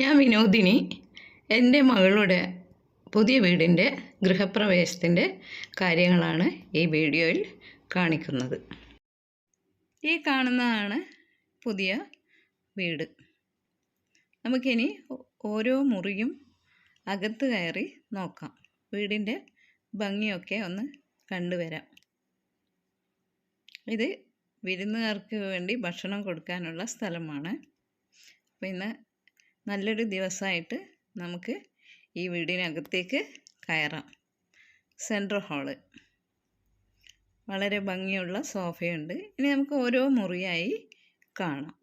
ഞാൻ വിനോദിനി. എൻ്റെ മകളുടെ പുതിയ വീടിൻ്റെ ഗൃഹപ്രവേശത്തിൻ്റെ കാര്യങ്ങളാണ് ഈ വീഡിയോയിൽ കാണിക്കുന്നത്. ഈ കാണുന്നതാണ് പുതിയ വീട്. നമുക്കിനി ഓരോ മുറിയും അകത്ത് കയറി നോക്കാം. വീടിൻ്റെ ഭംഗിയൊക്കെ ഒന്ന് കണ്ടുവരാം. ഇത് വിരുന്നുകാർക്ക് വേണ്ടി ഭക്ഷണം കൊടുക്കാനുള്ള സ്ഥലമാണ്. അപ്പോൾ ഇന്ന് നല്ലൊരു ദിവസമായിട്ട് നമുക്ക് ഈ വീടിനകത്തേക്ക് കയറാം. സെൻട്രൽ ഹാള്, വളരെ ഭംഗിയുള്ള സോഫയുണ്ട്. ഇനി നമുക്ക് ഓരോ മുറിയായി കാണാം.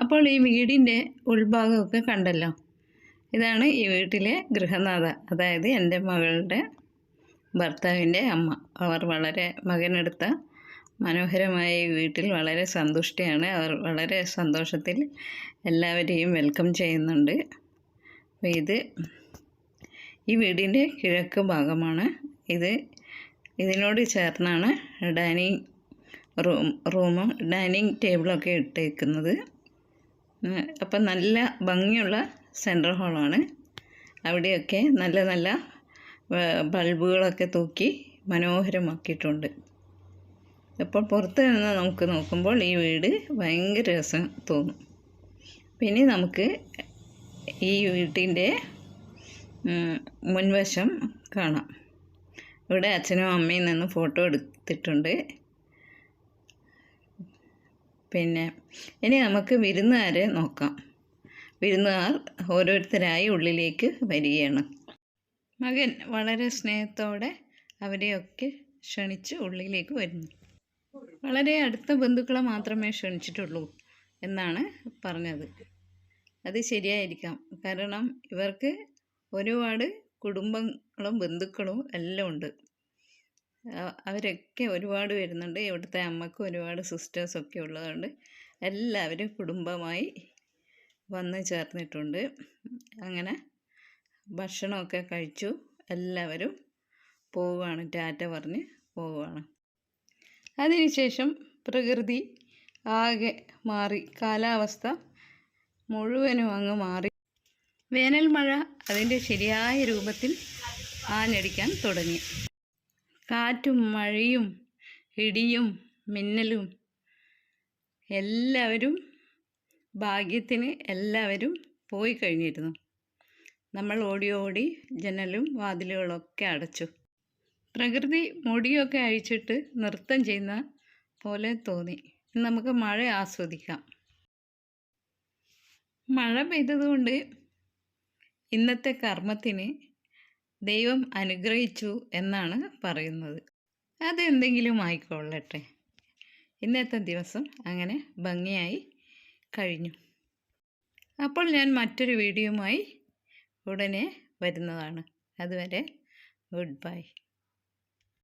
അപ്പോൾ ഈ വീടിൻ്റെ ഉൾഭാഗമൊക്കെ കണ്ടല്ലോ. ഇതാണ് ഈ വീട്ടിലെ ഗൃഹനാഥ, അതായത് എൻ്റെ മകളുടെ ഭർത്താവിൻ്റെ അമ്മ. അവർ വളരെ മകനെടുത്ത മനോഹരമായ ഈ വീട്ടിൽ വളരെ സന്തുഷ്ടയാണ്. അവർ വളരെ സന്തോഷത്തിൽ എല്ലാവരെയും വെൽക്കം ചെയ്യുന്നുണ്ട്. അപ്പോൾ ഈ വീടിൻ്റെ കിഴക്ക് ഭാഗമാണ്. ഇതിനോട് ചേർന്നാണ് ഡൈനിങ് ടേബിളൊക്കെ ഇട്ടേക്കുന്നത്. അപ്പം നല്ല ഭംഗിയുള്ള സെൻട്രൽ ഹാളാണ്. അവിടെയൊക്കെ നല്ല നല്ല ബൾബുകളൊക്കെ തൂക്കി മനോഹരമാക്കിയിട്ടുണ്ട്. അപ്പോൾ പുറത്ത് നിന്ന് നമുക്ക് നോക്കുമ്പോൾ ഈ വീട് ഭയങ്കര രസം തോന്നും. പിന്നെ നമുക്ക് ഈ വീട്ടിൻ്റെ മുൻവശം കാണാം. ഇവിടെ അച്ഛനും അമ്മയും നിന്ന് ഫോട്ടോ എടുത്തിട്ടുണ്ട്. പിന്നെ ഇനി നമുക്ക് വിരുന്നുകാരെ നോക്കാം. വിരുന്നുകാർ ഓരോരുത്തരായി ഉള്ളിലേക്ക് വരികയാണ്. മകൻ വളരെ സ്നേഹത്തോടെ അവരെയൊക്കെ ക്ഷണിച്ച് ഉള്ളിലേക്ക് വരുന്നു. വളരെ അടുത്ത ബന്ധുക്കളെ മാത്രമേ ക്ഷണിച്ചിട്ടുള്ളൂ എന്നാണ് പറഞ്ഞത്. അത് ശരിയായിരിക്കാം. കാരണം ഇവർക്ക് ഒരുപാട് കുടുംബങ്ങളും ബന്ധുക്കളും എല്ലാം ഉണ്ട്. അവരൊക്കെ ഒരുപാട് വരുന്നുണ്ട്. ഇവിടുത്തെ അമ്മക്ക് ഒരുപാട് സിസ്റ്റേഴ്സൊക്കെ ഉള്ളതുകൊണ്ട് എല്ലാവരും കുടുംബമായി വന്ന് ചേർന്നിട്ടുണ്ട്. അങ്ങനെ ഭക്ഷണമൊക്കെ കഴിച്ചു എല്ലാവരും പോവുകയാണ്, ടാറ്റ പറഞ്ഞ് പോവുകയാണ്. അതിനുശേഷം പ്രകൃതി ആകെ മാറി, കാലാവസ്ഥ മുഴുവനും അങ്ങ് മാറി. വേനൽ മഴ അതിൻ്റെ ശരിയായ രൂപത്തിൽ ആഞ്ഞടിക്കാൻ തുടങ്ങി. കാറ്റും മഴയും ഇടിയും മിന്നലും ഭാഗ്യത്തിന് എല്ലാവരും പോയി കഴിഞ്ഞിരുന്നു. നമ്മൾ ഓടി ഓടി ജനലും വാതിലുകളൊക്കെ അടച്ചു. പ്രകൃതി മുടിയൊക്കെ അഴിച്ചിട്ട് നൃത്തം ചെയ്യുന്ന പോലെ തോന്നി. നമുക്ക് മഴ ആസ്വദിക്കാം. മഴ പെയ്തതുകൊണ്ട് ഇന്നത്തെ കർമ്മത്തിന് ദൈവം അനുഗ്രഹിച്ചു എന്നാണ് പറയുന്നത്. അതെന്തെങ്കിലും ആയിക്കൊള്ളട്ടെ, ഇന്നത്തെ ദിവസം അങ്ങനെ ഭംഗിയായി കഴിഞ്ഞു. അപ്പോൾ ഞാൻ മറ്റൊരു വീഡിയോയുമായി ഉടനെ വരുന്നതാണ്. അതുവരെ ഗുഡ് ബൈ.